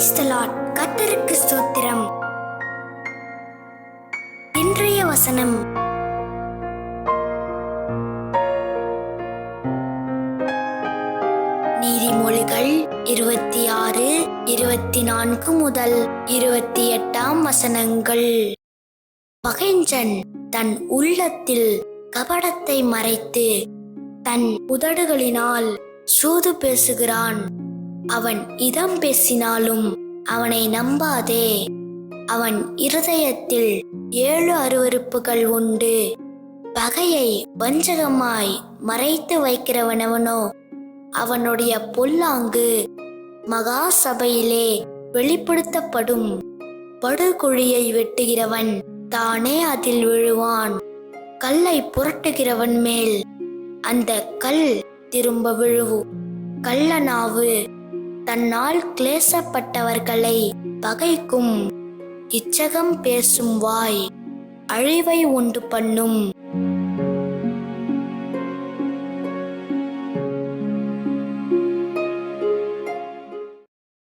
Praise the Lord. கர்த்தருக்கு ஸ்தோத்திரம். இன்றைய வசனம் நீதிமொழிகள் 26:24 முதல் 28 வசனங்கள். பகைஞன் தன் உள்ளத்தில் கபடத்தை மறைத்து தன் உதடுகளினால் சூது பேசுகிறான். அவன் இதம் பேசினாலும் அவனை நம்பாதே. அவன் இருதயத்தில் 7 அருவருப்புகள் உண்டு. பகையை வஞ்சகமாய் மறைத்து வைக்கிறவனவனோ அவனுடைய பொல்லாங்கு மகா சபையிலே வெளிப்படுத்தப்படும். படுகுழியை வெட்டுகிறவன் தானே அதில் விழுவான். கல்லை புரட்டுகிறவன் மேல் அந்த கல் திரும்ப விழுவும். கள்ளநாவு தன்னால் கிளேசப்பட்டவர்களை பகைக்கும். இச்சகம் பேசும் வாய் அழிவை உண்டு பண்ணும்.